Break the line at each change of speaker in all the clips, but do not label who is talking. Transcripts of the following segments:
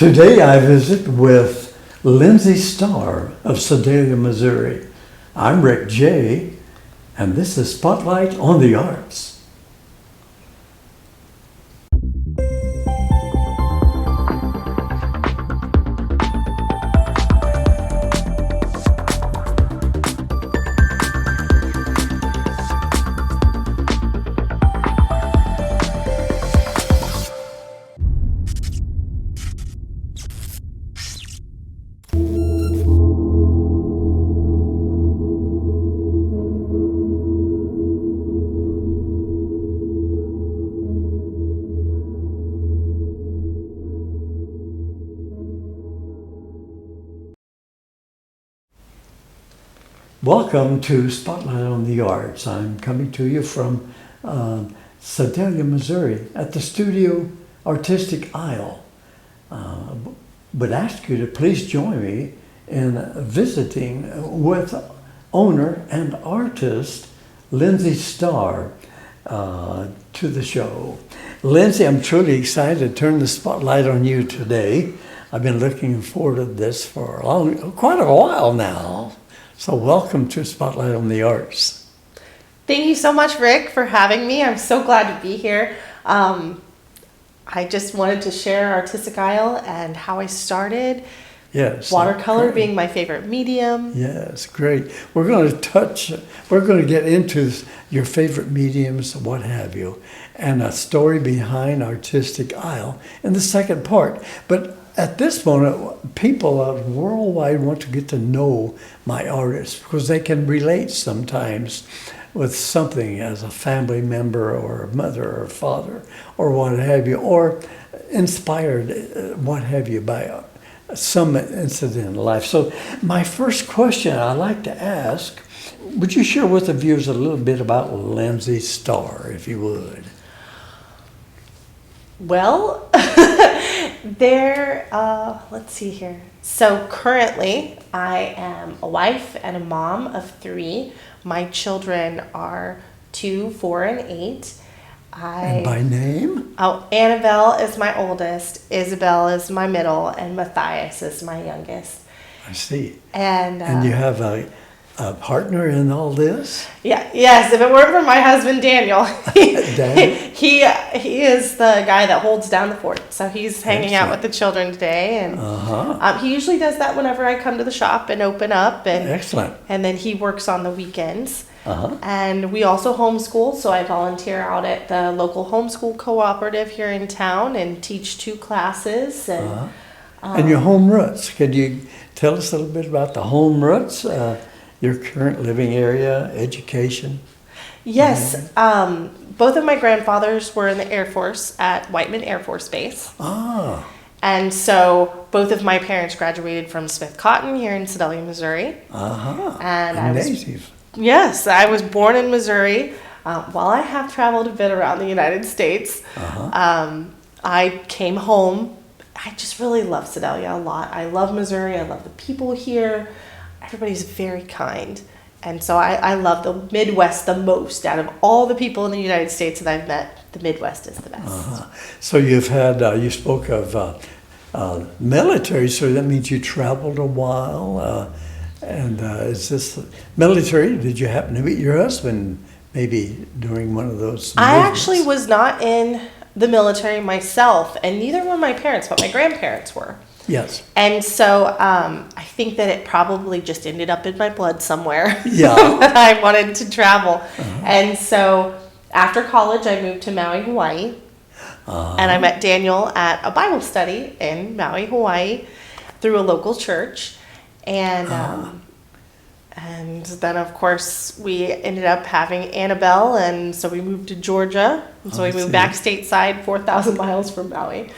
Today I visit with Lindsey Starr of Sedalia, Missouri. I'm Rick J., and this is Spotlight on the Arts. Welcome to Spotlight on the Arts. I'm coming to you from Sedalia, Missouri at the Studio Artistic Aisle. Would ask you to please join me in visiting with owner and artist Lindsey Starr to the show. Lindsey, I'm truly excited to turn the spotlight on you today. I've been looking forward to this for quite a while now. So welcome to Spotlight on the Arts.
Thank you so much, Rick, for having me. I'm so glad to be here. I just wanted to share Artistic Aisle and how I started.
Yes.
Watercolor being my favorite medium.
Yes, great. We're going to get into your favorite mediums, what have you, and a story behind Artistic Aisle in the second part. But at this moment, people worldwide want to get to know my artists because they can relate sometimes with something as a family member or a mother or a father or what have you, or inspired, what have you, by some incident in life. So my first question I'd like to ask, would you share with the viewers a little bit about Lindsey Starr, if you would?
Well, let's see here. So currently I am a wife and a mom of 3. My children are 2, 4, and 8.
And by name?
Oh, Annabelle is my oldest, Isabel is my middle, and Matthias is my youngest.
I see.
And
you have a partner in all this?
Yeah, yes. If it weren't for my husband Daniel, he is the guy that holds down the fort. So he's hanging out with the children today, and he usually does that whenever I come to the shop and open up. And
excellent.
And then he works on the weekends. And we also homeschool, so I volunteer out at the local homeschool cooperative here in town and teach 2 classes.
And your home roots. Could you tell us a little bit about the home roots? Your current living area, education?
Yes. Both of my grandfathers were in the Air Force at Whiteman Air Force Base. And so both of my parents graduated from Smith Cotton here in Sedalia, Missouri. And Yes, I was born in Missouri. While I have traveled a bit around the United States, I came home. I just really love Sedalia a lot. I love Missouri. I love the people here. Everybody's very kind. And so I love the Midwest the most. Out of all the people in the United States that I've met, the Midwest is the best.
So you've had, you spoke of military, so that means you traveled a while. And is this military? Did you happen to meet your husband maybe during one of those movements?
I actually was not in the military myself, and neither were my parents, but my grandparents were.
Yes.
And so I think that it probably just ended up in my blood somewhere.
Yeah.
That I wanted to travel. And so after college, I moved to Maui, Hawaii. And I met Daniel at a Bible study in Maui, Hawaii through a local church. And then, of course, we ended up having Annabelle, and so we moved to Georgia. And so we moved back stateside, 4,000 miles from Maui.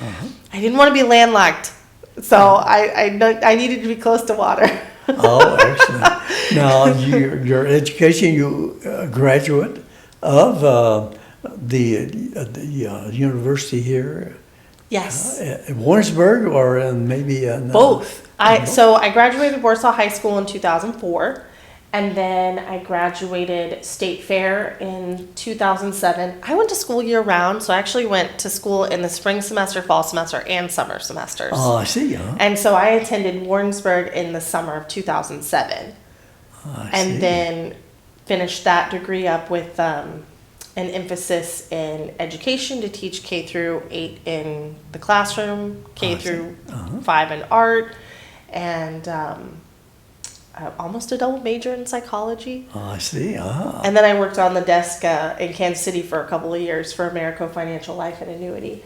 I didn't want to be landlocked, so I needed to be close to water.
Oh, excellent. Now, your education, you graduate of the university here?
Yes.
In Warrensburg, or maybe
both. So I graduated Warsaw High School in 2004, And then I graduated State Fair in 2007. I went to school year round, so I actually went to school in the spring semester, fall semester, and summer semesters.
Oh, I see. Huh?
And so I attended Warrensburg in the summer of 2007. And then finished that degree up with an emphasis in education to teach K through 8 in the classroom, K through 5 in art, and almost a double major in psychology.
Oh, I see.
And then I worked on the desk in Kansas City for a couple of years for Americo Financial Life and Annuity.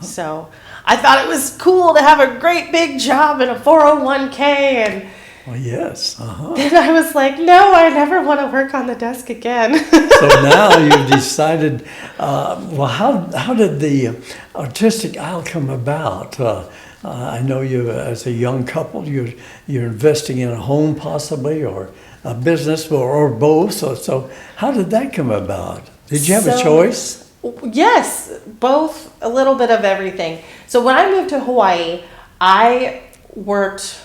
So I thought it was cool to have a great big job and a 401k, and
well, yes.
then I was like, no, I never want to work on the desk again.
So now you've decided, well, how did the Artistic Isle come about? I know you, as a young couple, you're investing in a home possibly, or a business, or both. So how did that come about? Did you have a choice?
Yes, both, a little bit of everything. So when I moved to Hawaii, I worked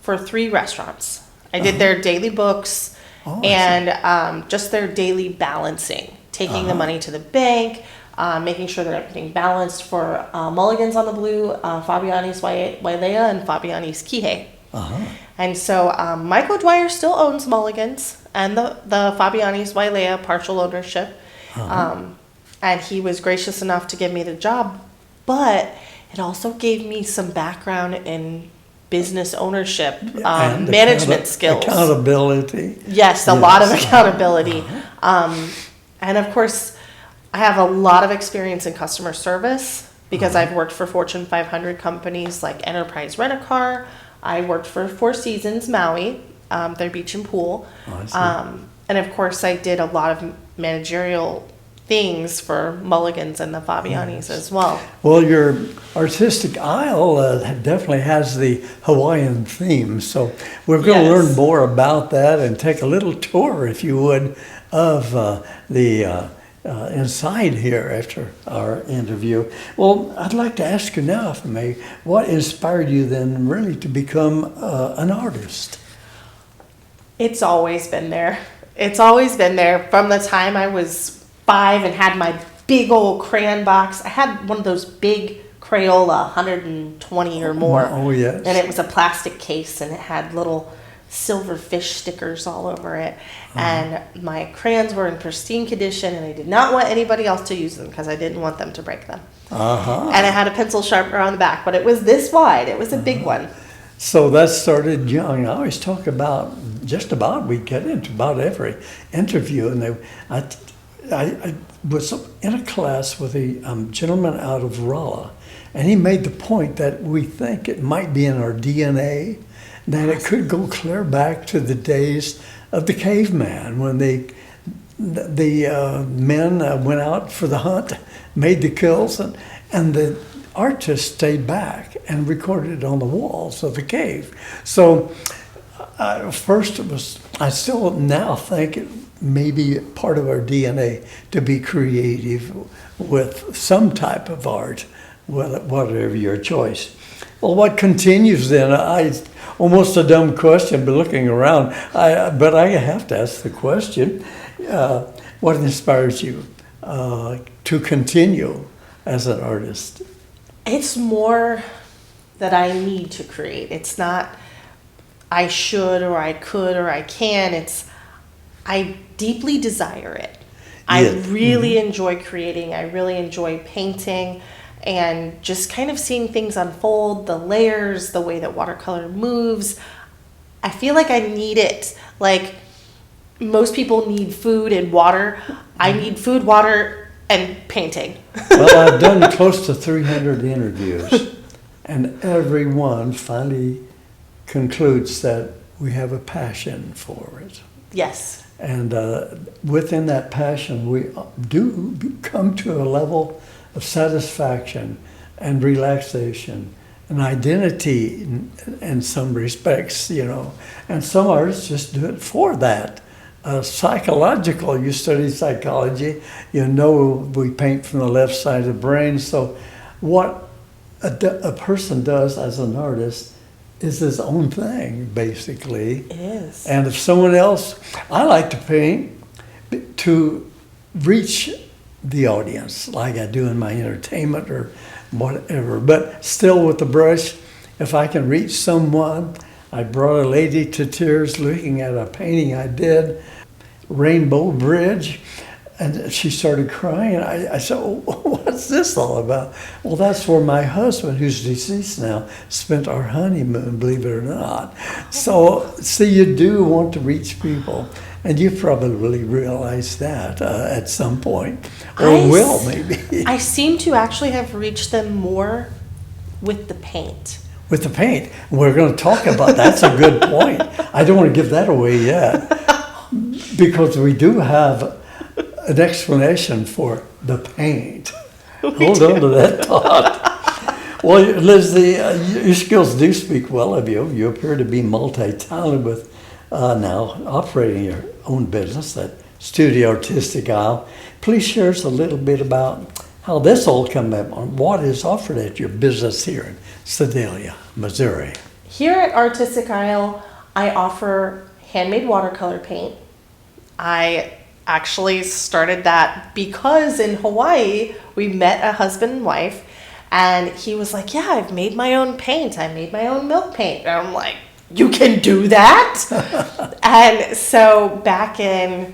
for 3 restaurants. I did their daily books and just their daily balancing, taking the money to the bank, making sure that everything balanced for Mulligan's on the Blue, Fabiani's Wailea, and Fabiani's Kihei. And so Michael Dwyer still owns Mulligan's and the Fabiani's Wailea partial ownership. And he was gracious enough to give me the job, but it also gave me some background in business ownership, management skills.
Accountability.
Yes, a lot of accountability. And of course, I have a lot of experience in customer service because I've worked for Fortune 500 companies like Enterprise Rent-A-Car. I worked for Four Seasons Maui, their beach and pool. And of course, I did a lot of managerial things for Mulligan's and the Fabiani's as well.
Well, your Artistic Isle definitely has the Hawaiian theme, so we're going to learn more about that and take a little tour, if you would, of the inside here after our interview. Well, I'd like to ask you now, if I may, what inspired you then really to become an artist?
It's always been there. It's always been there from the time I was 5 and had my big old crayon box. I had one of those big Crayola, 120 or more.
Oh, yes.
And it was a plastic case, and it had little silver fish stickers all over it. And my crayons were in pristine condition, and I did not want anybody else to use them because I didn't want them to break them. And I had a pencil sharpener on the back, but it was this wide. It was a big one.
So that started young. I always talk about, we get into about every interview, and I was in a class with a gentleman out of Rolla, and he made the point that we think it might be in our DNA, that it could go clear back to the days of the caveman, when the men went out for the hunt, made the kills, and the artists stayed back and recorded it on the walls of the cave. So first it was, I still now think it may be part of our DNA to be creative with some type of art, whatever your choice. Well, what continues then? Almost a dumb question, but looking around, but I have to ask the question, what inspires you to continue as an artist?
It's more that I need to create. It's not I should or I could or I can. It's I deeply desire it. I really enjoy creating. I really enjoy painting and just kind of seeing things unfold, the layers, the way that watercolor moves. I feel like I need it. Like most people need food and water. I need food, water, and painting.
Well, I've done close to 300 interviews, and everyone finally concludes that we have a passion for it.
Yes.
And within that passion, we do come to a level of satisfaction and relaxation and identity in some respects, and some artists just do it for that. Psychological, you study psychology, we paint from the left side of the brain. So what a person does as an artist is his own thing, basically.
It is.
And if someone else, I like to paint to reach the audience, like I do in my entertainment or whatever. But still with the brush, if I can reach someone, I brought a lady to tears looking at a painting I did, Rainbow Bridge, and she started crying. I said, oh, what's this all about? Well, that's where my husband, who's deceased now, spent our honeymoon, believe it or not. So, see, you do want to reach people. And you probably realize that at some point, or will maybe.
I seem to actually have reached them more with the paint.
With the paint. We're going to talk about that's a good point. I don't want to give that away yet, because we do have an explanation for the paint. Hold on to that thought. Well, Lindsey, your skills do speak well of you. You appear to be multi-talented with now operating your own business, that Studio Artistic Isle. Please share us a little bit about how this all came up and what is offered at your business here in Sedalia, Missouri.
Here at Artistic Isle, I offer handmade watercolor paint. I actually started that because in Hawaii, we met a husband and wife, and he was like, yeah, I've made my own paint. I made my own milk paint. And I'm like, you can do that? And so back in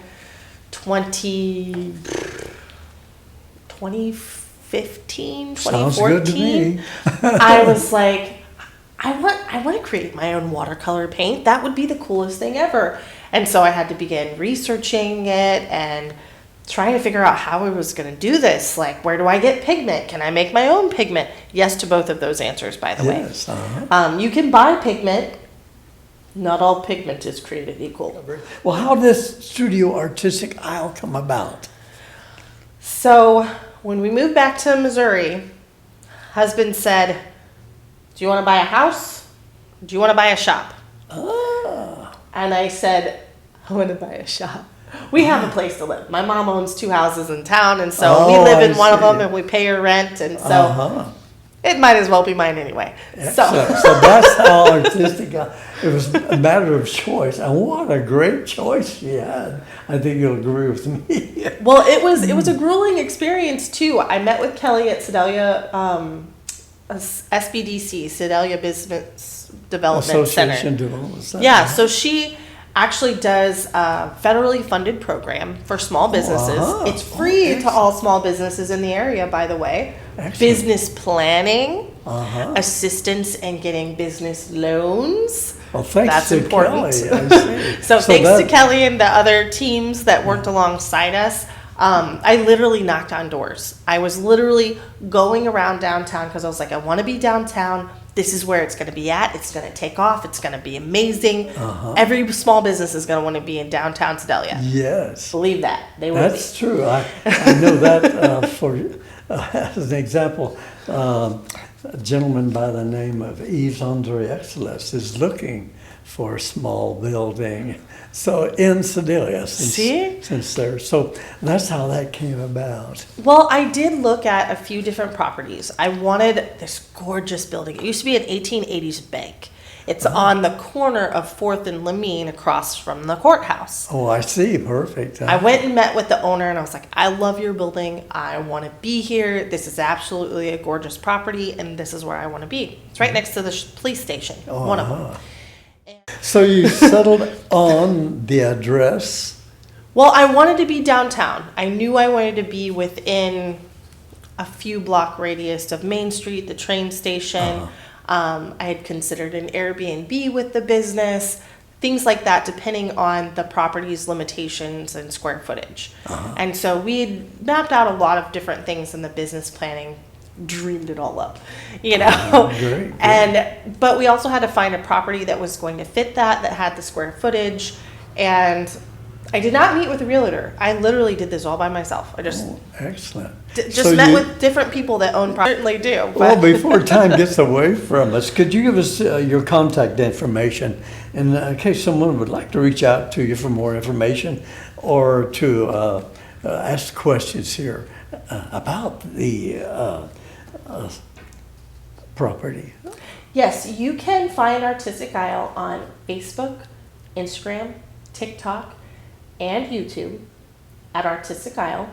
2015,
Sounds good to
2014,
me.
I was like, I want to create my own watercolor paint. That would be the coolest thing ever. And so I had to begin researching it and trying to figure out how I was going to do this. Like, where do I get pigment? Can I make my own pigment? Yes to both of those answers, by the
Yes,
way. You can buy pigment. Not all pigment is created equal.
Well, how did this Studio Artistic Isle come about?
So when we moved back to Missouri, husband said, do you want to buy a house? Do you want to buy a shop?
Ah.
And I said, I want to buy a shop. We have a place to live. My mom owns 2 houses in town, and so we live in one of them, and we pay her rent, and so it might as well be mine anyway. So
that's how artistic. It was a matter of choice, and what a great choice she had. I think you'll agree with me.
Well, it was a grueling experience too. I met with Kelly at Sedalia, SBDC, Sedalia Business Development Center.
Development Center.
Yeah, so she actually does a federally funded program for small businesses. It's free to all small businesses in the area, by the way.
Excellent.
Business planning, assistance in getting business loans.
Well, thanks
That's
to
important.
Kelly, I see.
So thanks to Kelly and the other teams that worked alongside us. I literally knocked on doors. I was literally going around downtown because I was like, I want to be downtown. This is where it's going to be at. It's going to take off. It's going to be amazing. Every small business is going to want to be in downtown Sedalia.
Yes.
Believe that. They will
That's
be.
true. I know that for as an example, a gentleman by the name of Yves Andre Excelès is looking for a small building. So in Sedalia, since there. So that's how that came about.
Well, I did look at a few different properties. I wanted this gorgeous building. It used to be an 1880s bank. It's on the corner of 4th and Lamine across from the courthouse.
Oh, I see. Perfect.
I went and met with the owner and I was like, I love your building. I want to be here. This is absolutely a gorgeous property and this is where I want to be. It's right next to the police station, one of them.
So you settled on the address?
Well, I wanted to be downtown. I knew I wanted to be within a few block radius of Main Street, the train station. I had considered an Airbnb with the business, things like that, depending on the property's limitations and square footage. And so we had mapped out a lot of different things in the business planning, dreamed it all up, you know.
Great.
But we also had to find a property that was going to fit that had the square footage. And I did not meet with a realtor. I literally did this all by myself. I just
excellent.
Met with different people that own property. Certainly do. But.
Well, before time gets away from us, could you give us your contact information in case someone would like to reach out to you for more information or to ask questions here about the property?
Yes, you can find Artistic Isle on Facebook, Instagram, TikTok, and YouTube at Artistic Isle.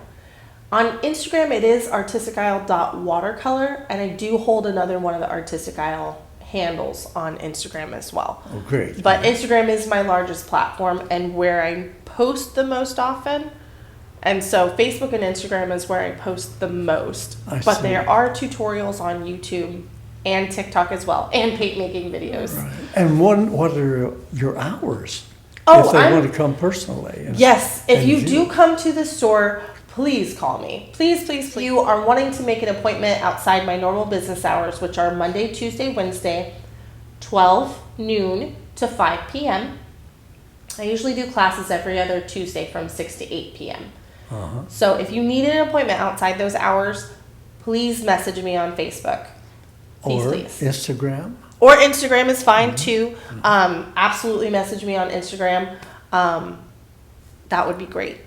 On Instagram, it is artisticisle.watercolor, and I do hold another one of the Artistic Isle handles on Instagram as well.
Oh, great.
But Instagram is my largest platform and where I post the most often. And so Facebook and Instagram is where I post the most. But there are tutorials on YouTube and TikTok as well, and paint making videos.
Right. And what are your hours?
Oh,
if they want to come personally.
Yes, if you do come to the store, please call me. Please, please, please. You are wanting to make an appointment outside my normal business hours, which are Monday, Tuesday, Wednesday, 12 noon to 5 p.m. I usually do classes every other Tuesday from 6 to 8 p.m. So if you need an appointment outside those hours, please message me on Facebook. Please.
Instagram?
Or Instagram is fine too. Absolutely message me on Instagram. That would be great.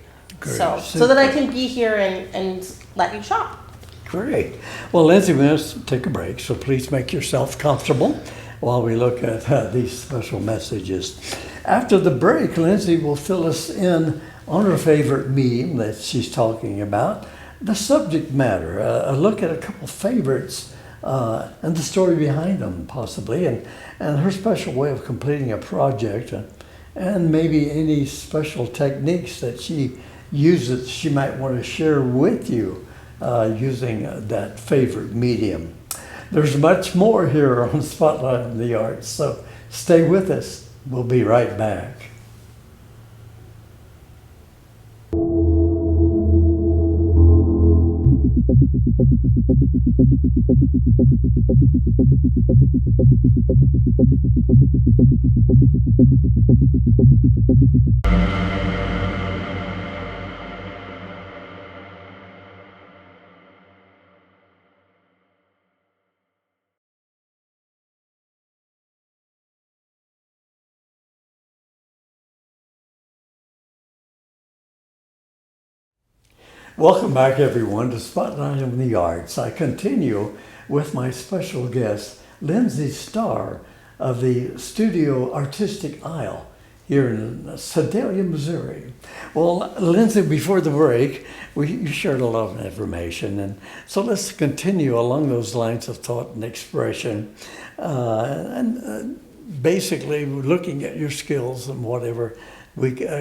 So that I can be here and let you shop.
Great. Well, Lindsey, we must take a break, so please make yourself comfortable while we look at these special messages. After the break, Lindsey will fill us in on her favorite medium that she's talking about, the subject matter, a look at a couple favorites and the story behind them, possibly, and her special way of completing a project, and maybe any special techniques that she uses she might want to share with you using that favorite medium. There's much more here on Spotlight on the Arts, so stay with us. We'll be right back. Welcome back, everyone, to Spotlight on the Arts. I continue with my special guest, Lindsey Starr of the studio Artistic Isle here in Sedalia, Missouri. Well, Lindsey, before the break, you shared a lot of information, and so let's continue along those lines of thought and expression, and basically looking at your skills and whatever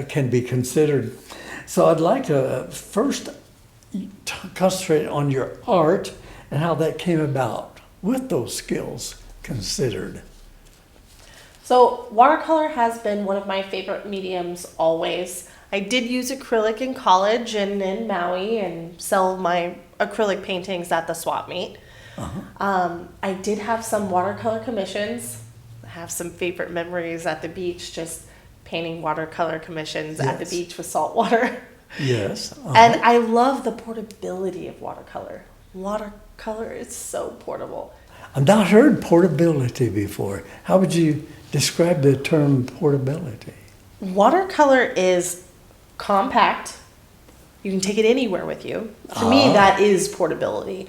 can be considered. So I'd like to first concentrate on your art and how that came about with those skills considered.
So watercolor has been one of my favorite mediums always. I did use acrylic in college and in Maui and sell my acrylic paintings at the swap meet. I did have some watercolor commissions. I have some favorite memories at the beach, just painting watercolor commissions at the beach with salt water.
Yes.
And I love the portability of watercolor. Watercolor is so portable.
I've not heard portability before. How would you describe the term portability?
Watercolor is compact. You can take it anywhere with you. To me, that is portability.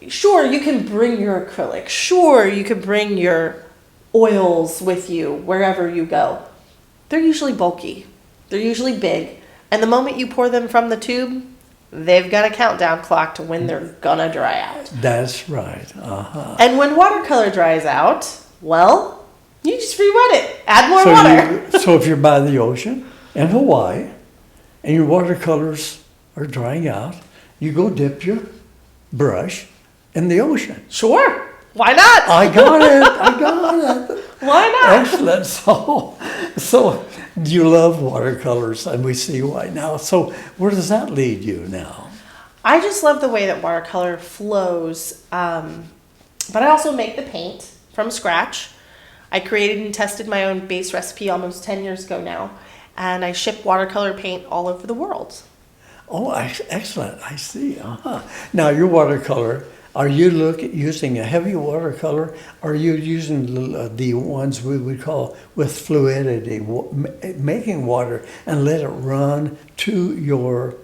Sure, you can bring your acrylic. Sure, you can bring your oils with you wherever you go. They're usually bulky. They're usually big. And the moment you pour them from the tube, they've got a countdown clock to when they're gonna dry out.
That's right.
And when watercolor dries out, well, you just re-wet it. Add more water.
So if you're by the ocean in Hawaii and your watercolors are drying out, you go dip your brush in the ocean.
Sure. Why not?
I got it.
Why not?
Excellent. So you love watercolors, and we see why now. So where does that lead you now?
I just love the way that watercolor flows, but I also make the paint from scratch. I created and tested my own base recipe almost 10 years ago now, and I ship watercolor paint all over the world.
Oh, excellent. I see. Now, your watercolor, are you using a heavy watercolor, or are you using the ones we would call with fluidity, making water and let it run to your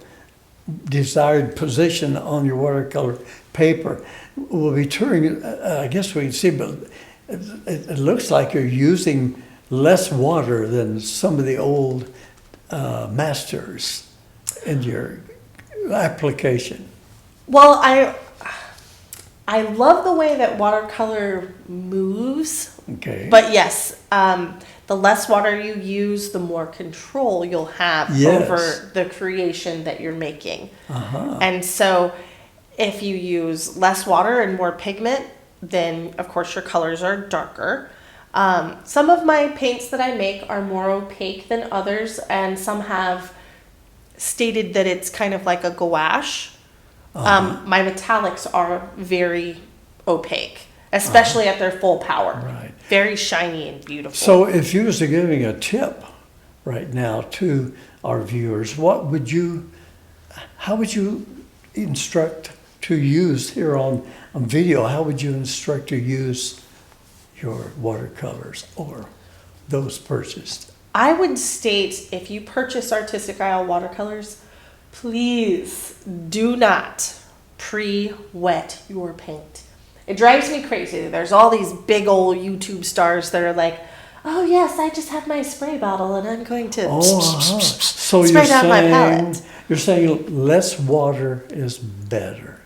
desired position on your watercolor paper. We'll be turning, I guess we can see, but it looks like you're using less water than some of the old masters in your application.
Well, I love the way that watercolor moves.
Okay.
But yes, the less water you use, the more control you'll have
Yes.
over the creation that you're making.
Uh-huh.
And so if you use less water and more pigment, then of course your colors are darker. Some of my paints that I make are more opaque than others, and some have stated that it's kind of like a gouache. My metallics are very opaque, especially at their full power.
Right.
Very shiny and beautiful.
So if you was giving a tip right now to our viewers, how would you instruct to use here on video, how would you instruct to use your watercolors or those purchased?
I would state, if you purchase Artistic Isle watercolors, please do not pre-wet your paint. It drives me crazy. There's all these big old YouTube stars that are like, oh yes, I just have my spray bottle and I'm going to
So
spray down my palette.
You're saying less water is better.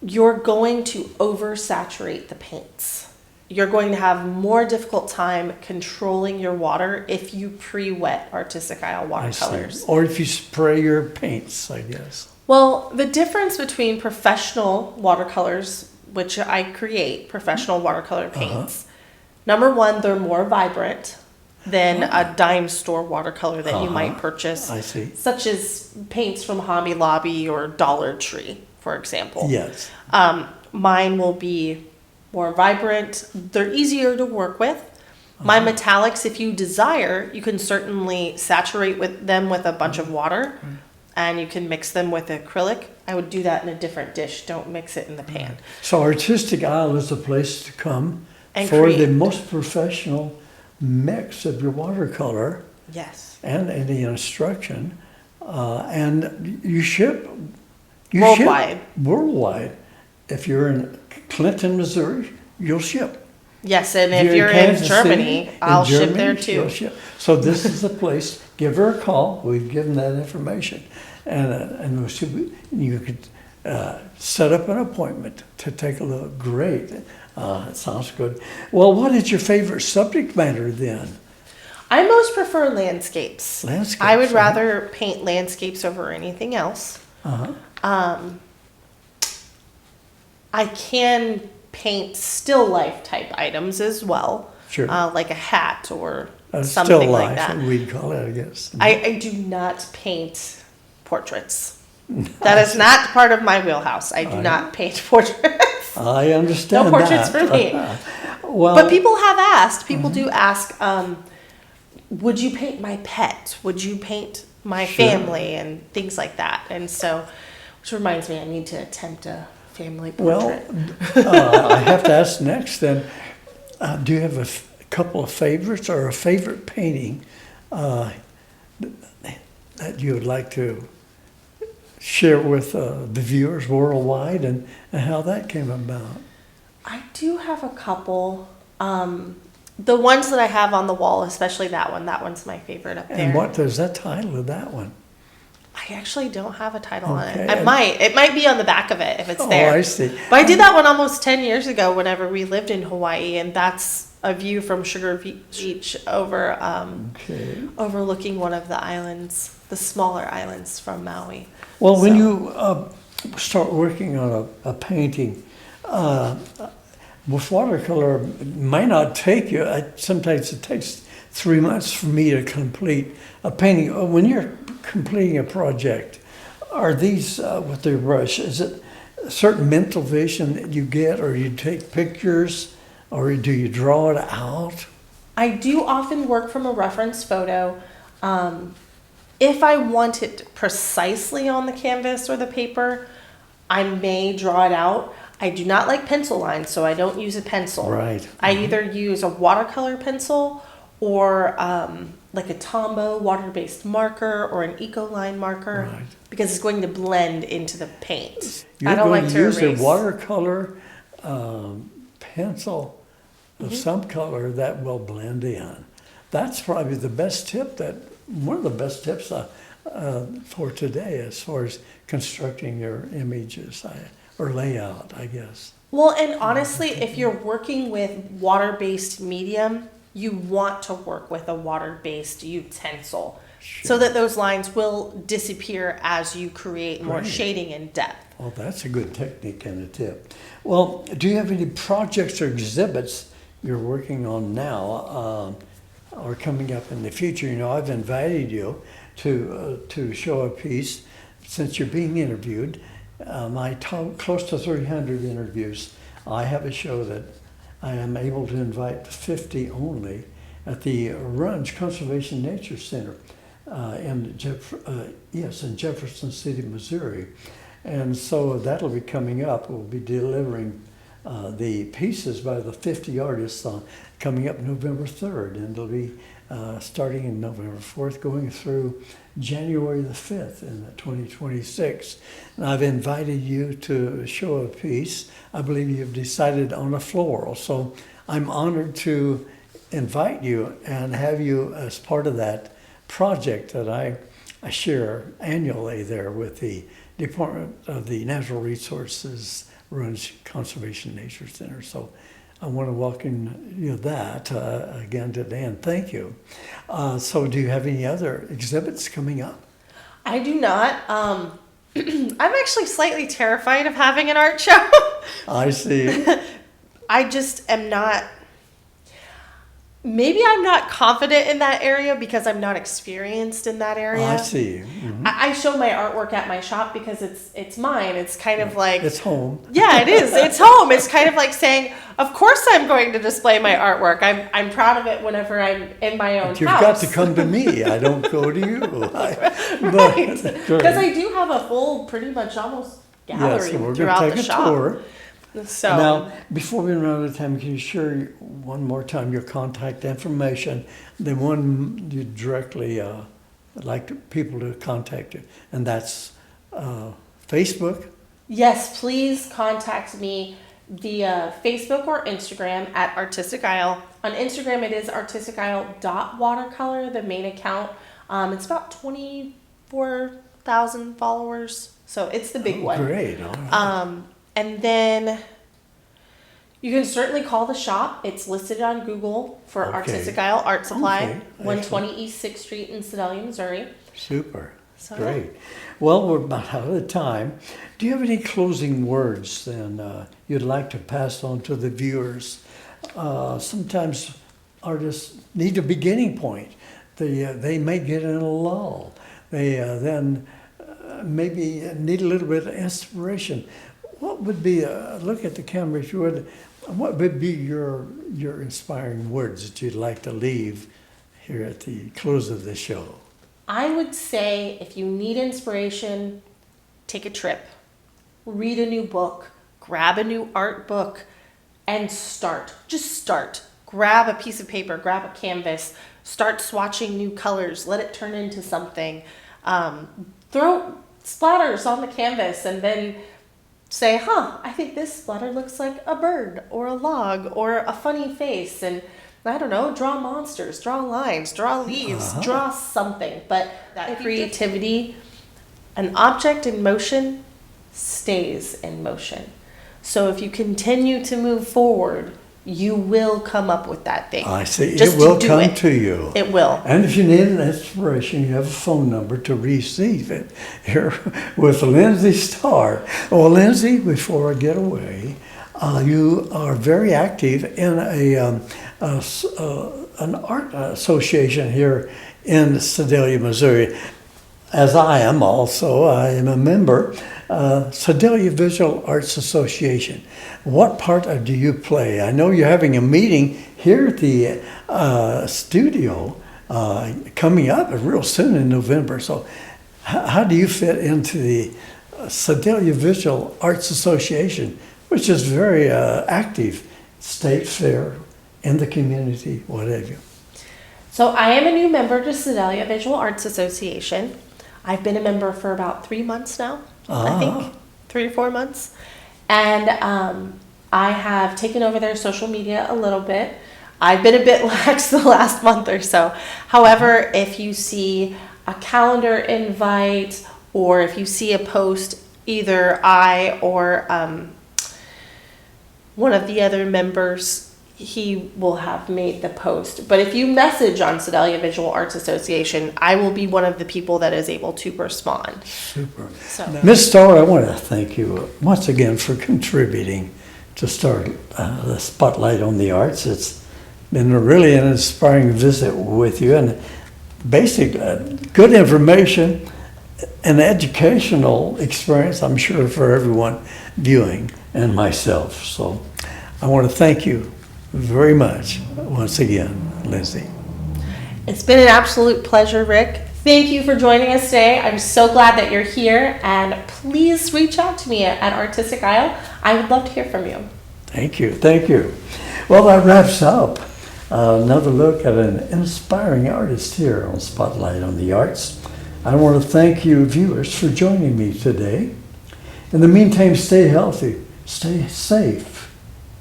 You're going to oversaturate the paints. You're going to have more difficult time controlling your water if you pre-wet Artistic Isle watercolors.
Or if you spray your paints, I guess.
Well, the difference between professional watercolors, which I create, professional watercolor paints, number one, they're more vibrant than a dime store watercolor that you might purchase.
I see.
Such as paints from Hobby Lobby or Dollar Tree, for example.
Yes.
Mine will be more vibrant. They're easier to work with. My metallics, if you desire, you can certainly saturate them with a bunch of water, and you can mix them with acrylic. I would do that in a different dish. Don't mix it in the pan.
So Artistic Isle is a place to come
And
for
create.
the most professional mix of your watercolor
Yes.
and any instruction. And you ship
Worldwide.
Worldwide. If you're in Clinton, Missouri, you'll ship.
Yes, and if you're in
Kansas
Germany,
City,
I'll
in
ship
Germany,
there too.
you'll ship. So this is the place. Give her a call. We've given that information, and you could set up an appointment to take a look. Great. It sounds good. Well, what is your favorite subject matter then?
I most prefer landscapes.
Landscapes,
I would
huh?
rather paint landscapes over anything else. I can paint still life type items as well.
Sure.
Like a hat or
Still
something like
life,
that.
we'd call it, I guess.
I do not paint portraits. That is not part of my wheelhouse. I do not paint portraits.
I understand
No portraits
that.
for me.
Well,
But people have asked, people do ask, would you paint my pet? Would you paint my
Sure.
family and things like that? And so, which reminds me, I need to attempt a family
well,
portrait.
I have to ask next then, do you have a couple of favorites or a favorite painting that you would like to share with the viewers worldwide and how that came about?
I do have a couple. The ones that I have on the wall, especially that one's my favorite up there.
And what is that title of that one?
I actually don't have a title on
Okay.
it. It might be on the back of it if it's there.
Oh, I see.
But I did that one almost 10 years ago whenever we lived in Hawaii, and that's a view from Sugar Beach over
Okay.
overlooking one of the islands, the smaller islands from Maui.
Well, when
So-
you start working on a painting, with watercolor, it might not take you, sometimes it takes 3 months for me to complete a painting. When you're completing a project, are these with the brush, is it a certain mental vision that you get, or you take pictures, or do you draw it out?
I do often work from a reference photo. If I want it precisely on the canvas or the paper, I may draw it out. I do not like pencil lines, so I don't use a pencil.
Right.
I either use a watercolor pencil or like a Tombow water-based marker or an Ecoline marker,
Right.
because it's going to blend into the paint.
You're
I don't
going
like
to
to
use
erase.
a watercolor pencil of
Mm-hmm.
some color that will blend in. That's probably the best tip one of the best tips for today as far as constructing your images or layout, I guess.
Well, and honestly, if you're working with water-based medium, you want to work with a water-based utensil so that those lines will disappear as you create more
Great.
shading and depth.
Well, that's a good technique and a tip. Well, do you have any projects or exhibits you're working on now or coming up in the future? You know, I've invited you to show a piece since you're being interviewed. Close to 300 interviews. I have a show that I am able to invite 50 only at the Runge Conservation Nature Center in Jefferson City, Missouri. And so that'll be coming up. We'll be delivering the pieces by the 50 artists coming up November 3rd, and it'll be starting in November 4th, going through January the 5th in 2026. And I've invited you to show a piece. I believe you've decided on a floral. So I'm honored to invite you and have you as part of that project that I share annually there with the Department of the Natural Resources Runge Conservation Nature Center. So I want to welcome you that again today, and thank you. So do you have any other exhibits coming up?
I do not. I'm actually slightly terrified of having an art show.
I see.
I just am not. Maybe I'm not confident in that area because I'm not experienced in that area.
I see. Mm-hmm.
I show my artwork at my shop because it's mine. It's kind of like
It's home.
Yeah, it is. It's home. It's kind of like saying, of course I'm going to display my artwork. I'm proud of it whenever I'm in my own
But you've
house.
got to come to me. I don't go to you.
Right. Because I do have a full, pretty much almost gallery
Yes, so we're
throughout
going to
the
take a
shop.
tour.
So
Now, before we run out of time, can you share one more time your contact information, the one you directly like people to contact you, and that's Facebook?
yes, please contact me via Facebook or Instagram at Artistic Isle. On Instagram, it is artisticisle.watercolor, the main account. It's about 24,000 followers, so it's the big one.
Great. All right.
And then you can certainly call the shop. It's listed on Google for
Okay.
Artistic Isle Art Supply,
Okay,
120 East 6th Street in Sedalia, Missouri.
Super.
So,
Great. Well, we're about out of time. Do you have any closing words then you'd like to pass on to the viewers? Sometimes artists need a beginning point. They may get in a lull. They then maybe need a little bit of inspiration. What would be, look at the camera if you would, what would be your inspiring words that you'd like to leave here at the close of the show?
I would say if you need inspiration, take a trip, read a new book, grab a new art book, and start. Just start. Grab a piece of paper, grab a canvas, start swatching new colors, let it turn into something. Throw splatters on the canvas and then say, I think this splatter looks like a bird or a log or a funny face. And I don't know, draw monsters, draw lines, draw leaves, draw something. But that creativity, an object in motion stays in motion. So if you continue to move forward, you will come up with that thing.
I see.
Just
It will
do
come
it.
to you.
It will.
And if you need an inspiration, you have a phone number to receive it here with Lindsey Starr. Well, Lindsey, before I get away, you are very active in an art association here in Sedalia, Missouri. As I am also, I am a member, Sedalia Visual Arts Association. What part do you play? I know you're having a meeting here at the studio coming up real soon in November. So how do you fit into the Sedalia Visual Arts Association, which is very active, state fair, in the community, what have you?
So I am a new member to Sedalia Visual Arts Association. I've been a member for about 3 months now, I think, 3 or 4 months. And I have taken over their social media a little bit. I've been a bit lax the last month or so. However, if you see a calendar invite or if you see a post, either I or one of the other members, he will have made the post. But if you message on Sedalia Visual Arts Association, I will be one of the people that is able to respond.
Super.
So,
Ms. Starr, I want to thank you once again for contributing to start the Spotlight on the Arts. It's been really an inspiring visit with you, and basic good information, an educational experience, I'm sure, for everyone viewing and myself. So I want to thank you very much once again, Lindsey.
it's been an absolute pleasure, Rick. Thank you for joining us today. I'm so glad that you're here, and please reach out to me at Artistic Isle. I would love to hear from you.
Thank you, thank you. Well, that wraps up another look at an inspiring artist here on Spotlight on the Arts. I want to thank you, viewers, for joining me today. In the meantime, stay healthy, stay safe.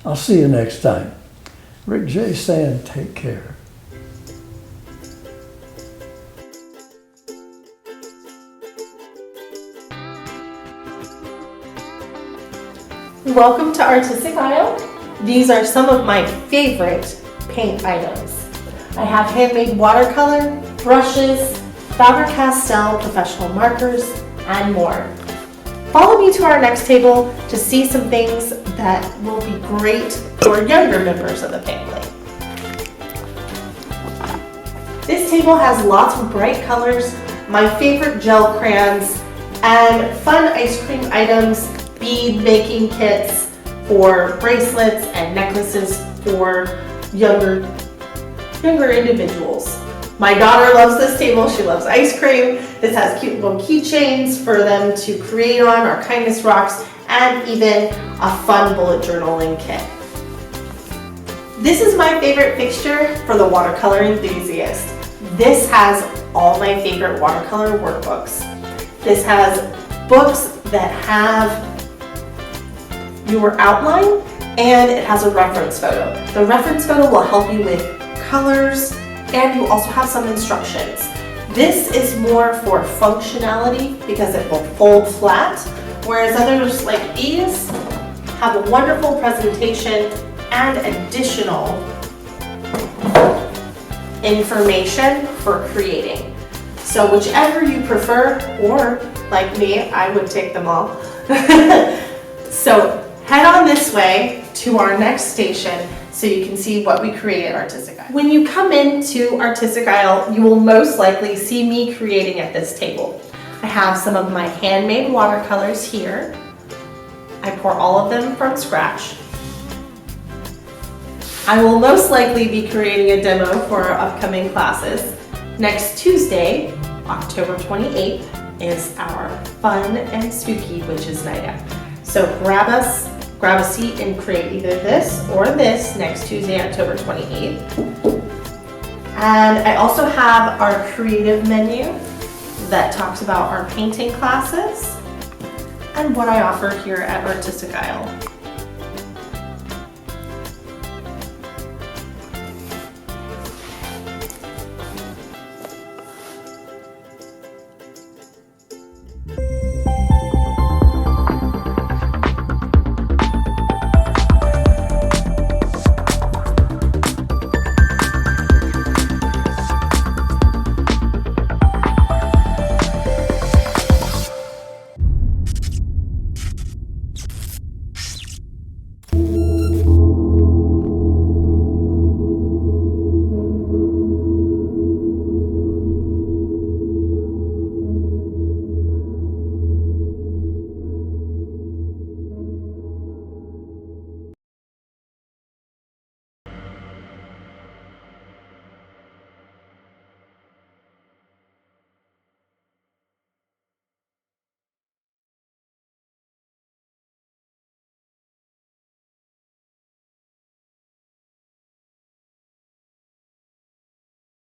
I'll see you next time. Rick J. saying take care.
Welcome to Artistic Isle. These are some of my favorite paint items. I have handmade watercolor, brushes, Faber-Castell professional markers, and more. Follow me to our next table to see some things that will be great for younger members of the family. This table has lots of bright colors, my favorite gel crayons, and fun ice cream items, bead making kits for bracelets and necklaces for younger individuals. My daughter loves this table. She loves ice cream. This has cute little keychains for them to create on, or kindness rocks, and even a fun bullet journaling kit. This is my favorite fixture for the watercolor enthusiast. This has all my favorite watercolor workbooks. This has books that have your outline, and it has a reference photo. The reference photo will help you with colors, and you also have some instructions. This is more for functionality because it will fold flat, whereas others like these have a wonderful presentation and additional information for creating. So whichever you prefer, or like me, I would take them all. So head on this way to our next station so you can see what we create at Artistic Isle. When you come into Artistic Isle, you will most likely see me creating at this table. I have some of my handmade watercolors here. I pour all of them from scratch. I will most likely be creating a demo for our upcoming classes. Next Tuesday, October 28th, is our fun and spooky Witches Night Out. So grab a seat and create either this or this next Tuesday, October 28th. And I also have our creative menu that talks about our painting classes and what I offer here at Artistic Isle.